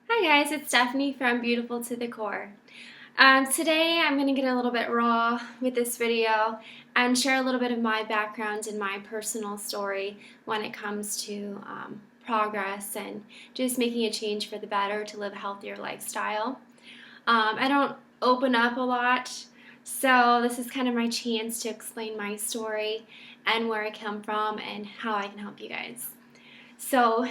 Hi guys, it's Stephanie from Beautiful to the Core. Today I'm going to get a little bit raw with this video and share a little bit of my background and my personal story when it comes to progress and just making a change for the better to live a healthier lifestyle. I don't open up a lot, so this is kind of my chance to explain my story and where I come from and how I can help you guys. So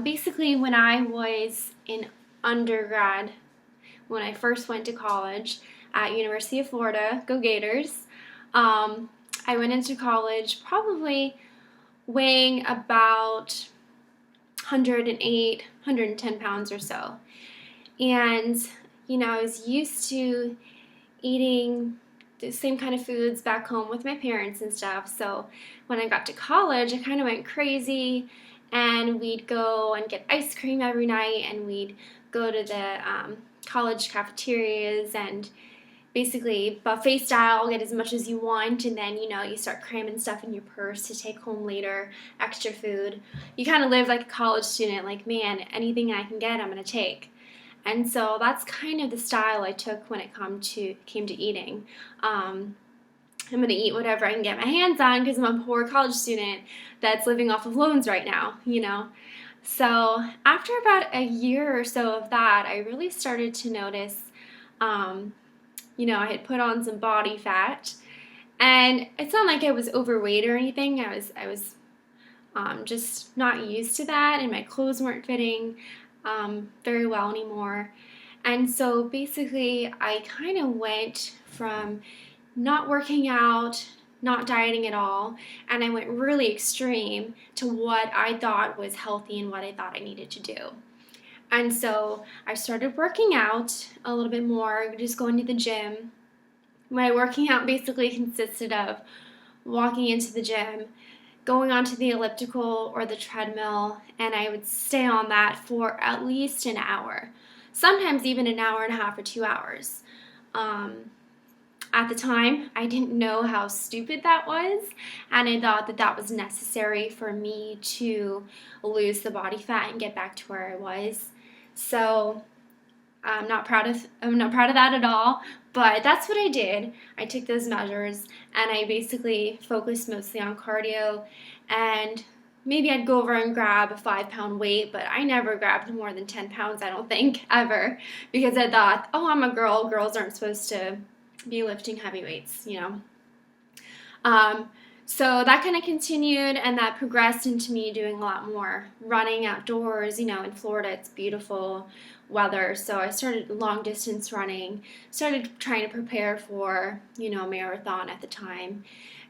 basically, when I was in undergrad, when I first went to college at University of Florida, go Gators, I went into college probably weighing about 108, 110 pounds or so. And, I was used to eating the same kind of foods back home with my parents and stuff. So when I got to college, I kind of went crazy, and we'd go and get ice cream every night, and we'd go to the college cafeterias and basically buffet style, get as much as you want, and then you start cramming stuff in your purse to take home later, extra food. You kind of live like a college student, like, man, anything I can get, I'm going to take. And so that's kind of the style I took when it came to eating. I'm going to eat whatever I can get my hands on because I'm a poor college student that's living off of loans right now. So after about a year or so of that, I really started to notice, I had put on some body fat, and it's not like I was overweight or anything. I was just not used to that, and my clothes weren't fitting very well anymore. And so basically, I kind of went from not working out, not dieting at all, and I went really extreme to what I thought was healthy and what I thought I needed to do. And so I started working out a little bit more, just going to the gym. My working out basically consisted of walking into the gym, going onto the elliptical or the treadmill, and I would stay on that for at least an hour, sometimes even an hour and a half or 2 hours. At the time, I didn't know how stupid that was, and I thought that that was necessary for me to lose the body fat and get back to where I was. So I'm not proud of that at all, but that's what I did. I took those measures, and I basically focused mostly on cardio, and maybe I'd go over and grab a 5-pound weight, but I never grabbed more than 10 pounds, I don't think, ever, because I thought, oh, I'm a girl. Girls aren't supposed to be lifting heavy weights. So that kind of continued, and that progressed into me doing a lot more running outdoors. In Florida, it's beautiful weather, so I started long distance running, started trying to prepare for, a marathon at the time.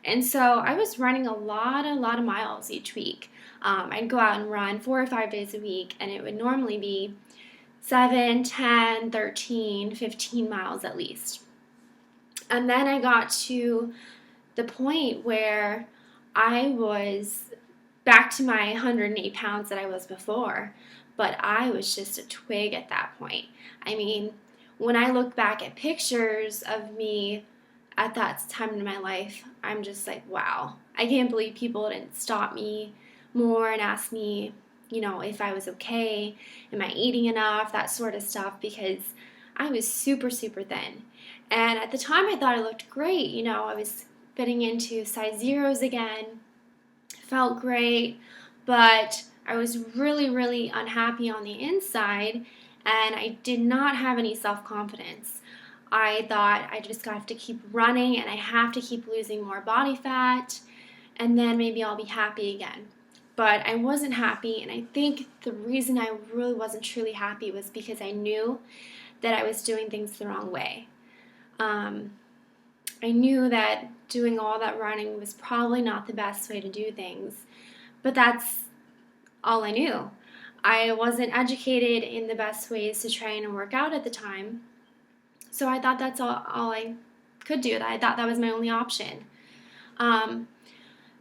And so I was running a lot of miles each week. I'd go out and run 4 or 5 days a week, and it would normally be 7, 10, 13, 15 miles at least. And then I got to the point where I was back to my 108 pounds that I was before, but I was just a twig at that point. I mean, when I look back at pictures of me at that time in my life, I'm just like, wow, I can't believe people didn't stop me more and ask me, if I was okay, am I eating enough, that sort of stuff, because I was super, super thin. And at the time, I thought I looked great. I was fitting into size zeros again, felt great, but I was really, really unhappy on the inside, and I did not have any self-confidence. I thought I just have to keep running, and I have to keep losing more body fat, and then maybe I'll be happy again. But I wasn't happy, and I think the reason I really wasn't truly happy was because I knew that I was doing things the wrong way. I knew that doing all that running was probably not the best way to do things, but that's all I knew. I wasn't educated in the best ways to train and work out at the time, so I thought that's all I could do. I thought that was my only option.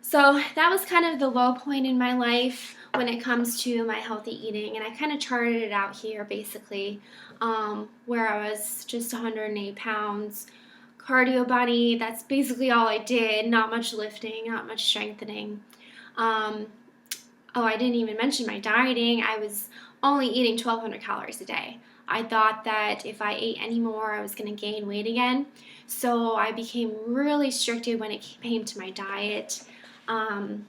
So that was kind of the low point in my life when it comes to my healthy eating, and I kind of charted it out here basically, where I was just 108 pounds, cardio body. That's basically all I did. Not much lifting, not much strengthening. I didn't even mention my dieting. I was only eating 1,200 calories a day. I thought that if I ate any more, I was going to gain weight again. So I became really restricted when it came to my diet. Um,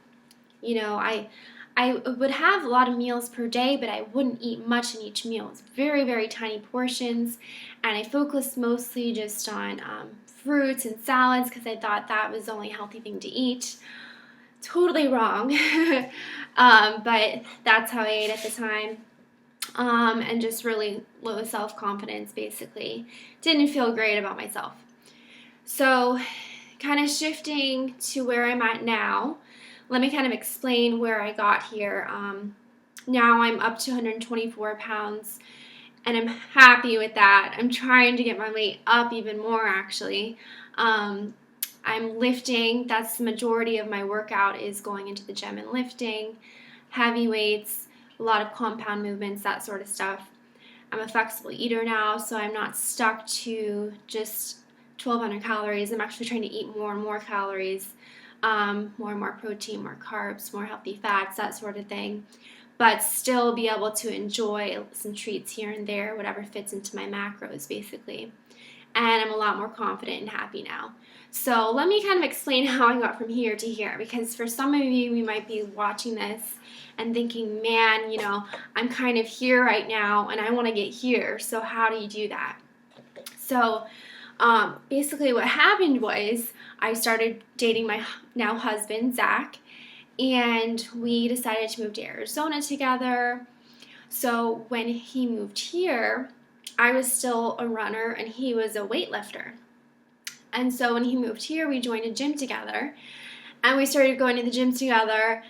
you know, I would have a lot of meals per day, but I wouldn't eat much in each meal. It's very, very tiny portions, and I focused mostly just on fruits and salads because I thought that was the only healthy thing to eat. Totally wrong, but that's how I ate at the time. And just really low self-confidence, basically. Didn't feel great about myself. So, kind of shifting to where I'm at now, let me kind of explain where I got here. Now I'm up to 124 pounds, and I'm happy with that. I'm trying to get my weight up even more, actually. I'm lifting. That's the majority of my workout is going into the gym and lifting, heavy weights, a lot of compound movements, that sort of stuff. I'm a flexible eater now, so I'm not stuck to just 1,200 calories. I'm actually trying to eat more and more calories, more and more protein, more carbs, more healthy fats, that sort of thing, but still be able to enjoy some treats here and there, whatever fits into my macros, basically. And I'm a lot more confident and happy now. So let me kind of explain how I got from here to here, because for some of you might be watching this and thinking, man, I'm kind of here right now and I want to get here. So how do you do that? So basically what happened was I started dating my now husband, Zach, and we decided to move to Arizona together. So when he moved here, I was still a runner and he was a weightlifter. And so when he moved here, we joined a gym together and we started going to the gym together,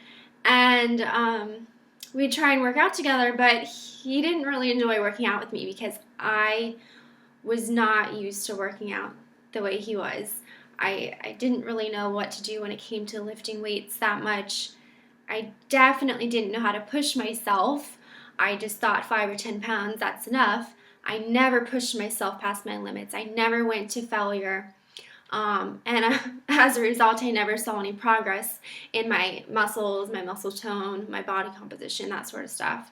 and we'd try and work out together, but he didn't really enjoy working out with me because I was not used to working out the way he was. I didn't really know what to do when it came to lifting weights that much. I definitely didn't know how to push myself. I just thought 5 or 10 pounds, that's enough. I never pushed myself past my limits. I never went to failure. As a result, I never saw any progress in my muscles, my muscle tone, my body composition, that sort of stuff.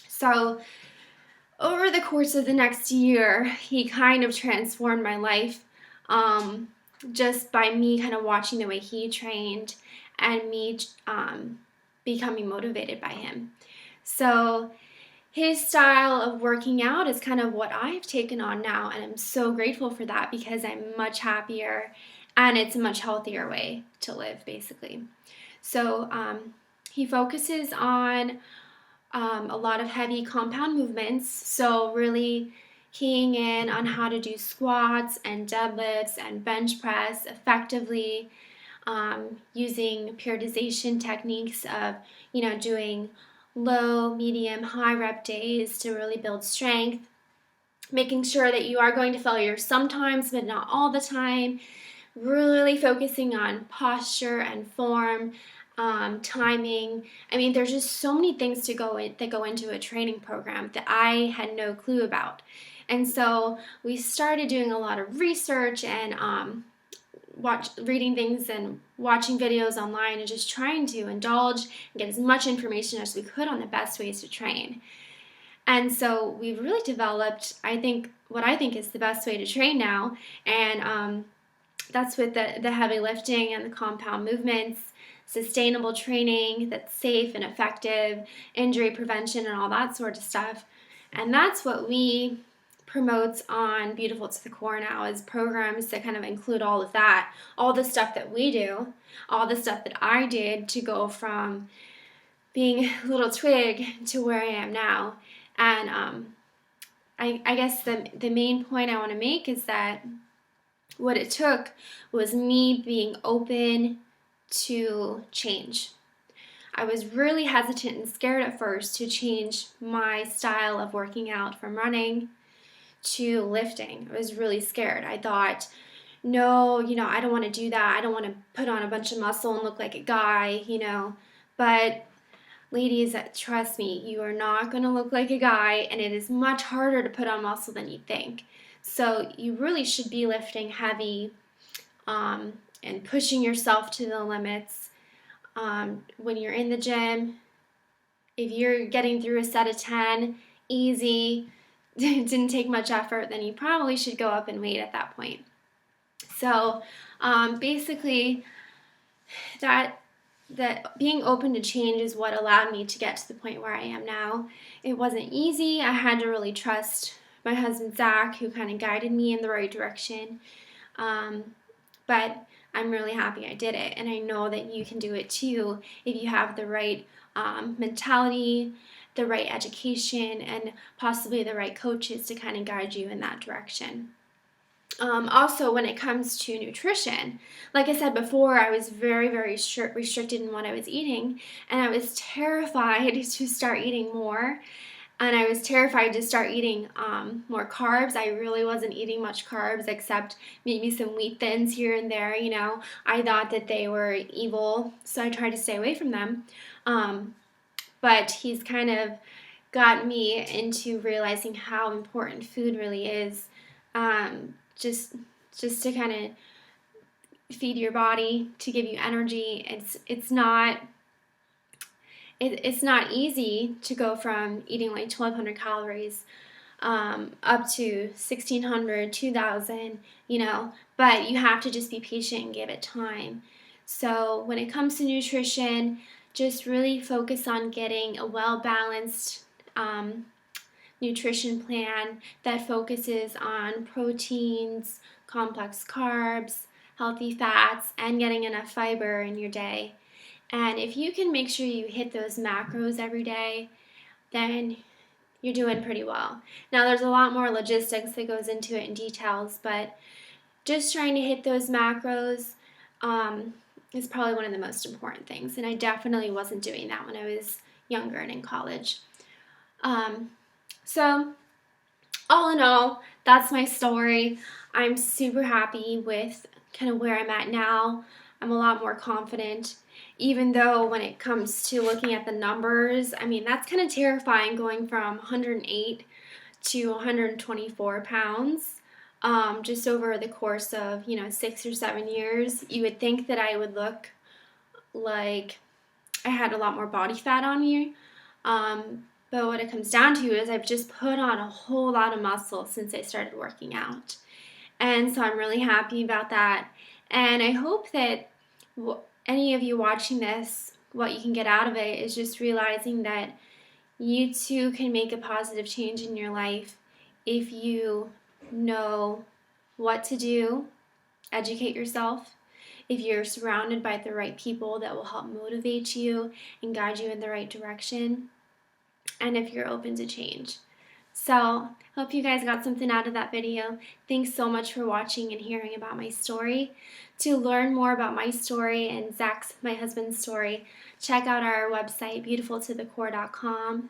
So over the course of the next year, he kind of transformed my life, just by me kind of watching the way he trained and me becoming motivated by him. So his style of working out is kind of what I've taken on now, and I'm so grateful for that because I'm much happier and it's a much healthier way to live, basically. So he focuses on a lot of heavy compound movements, so really keying in on how to do squats and deadlifts and bench press effectively, using periodization techniques of, doing low, medium, high rep days to really build strength, making sure that you are going to failure sometimes but not all the time, really focusing on posture and form, timing. I mean, there's just so many things that go into a training program that I had no clue about. And so we started doing a lot of research and reading things and watching videos online and just trying to indulge and get as much information as we could on the best ways to train. And so we've really developed, what I think is the best way to train now, and that's with the heavy lifting and the compound movements, sustainable training that's safe and effective, injury prevention and all that sort of stuff. And that's what we promotes on Beautiful to the Core now, is programs that kind of include all of that, all the stuff that we do, all the stuff that I did to go from being a little twig to where I am now. And I guess the main point I want to make is that what it took was me being open to change. I was really hesitant and scared at first to change my style of working out from running to lifting. I was really scared. I thought, no, I don't want to do that. I don't want to put on a bunch of muscle and look like a guy, But ladies, trust me, you are not going to look like a guy, and it is much harder to put on muscle than you think. So you really should be lifting heavy and pushing yourself to the limits. When you're in the gym, if you're getting through a set of 10, easy, didn't take much effort, then you probably should go up in weight at that point. So basically, that being open to change is what allowed me to get to the point where I am now. It wasn't easy. I had to really trust my husband Zach, who kind of guided me in the right direction. But I'm really happy I did it, and I know that you can do it too if you have the right mentality, the right education, and possibly the right coaches to kind of guide you in that direction. Also, when it comes to nutrition, like I said before, I was very, very restricted in what I was eating, and I was terrified to start eating more. And I was terrified to start eating more carbs. I really wasn't eating much carbs except maybe some wheat thins here and there. I thought that they were evil, so I tried to stay away from them. But he's kind of got me into realizing how important food really is. Just to kind of feed your body, to give you energy. It's not easy to go from eating like 1,200 calories up to 1,600, 2,000, but you have to just be patient and give it time. So when it comes to nutrition, just really focus on getting a well-balanced nutrition plan that focuses on proteins, complex carbs, healthy fats, and getting enough fiber in your day. And if you can make sure you hit those macros every day, then you're doing pretty well. Now, there's a lot more logistics that goes into it in details, but just trying to hit those macros is probably one of the most important things. And I definitely wasn't doing that when I was younger and in college. So, all in all, that's my story. I'm super happy with kind of where I'm at now. I'm a lot more confident, even though when it comes to looking at the numbers, I mean, that's kind of terrifying, going from 108 to 124 pounds just over the course of, 6 or 7 years. You would think that I would look like I had a lot more body fat on me. But what it comes down to is I've just put on a whole lot of muscle since I started working out. And so I'm really happy about that. And I hope that any of you watching this, what you can get out of it is just realizing that you too can make a positive change in your life if you know what to do, educate yourself, if you're surrounded by the right people that will help motivate you and guide you in the right direction, and if you're open to change. So, hope you guys got something out of that video. Thanks so much for watching and hearing about my story. To learn more about my story and Zach's, my husband's story, check out our website, beautifultothecore.com.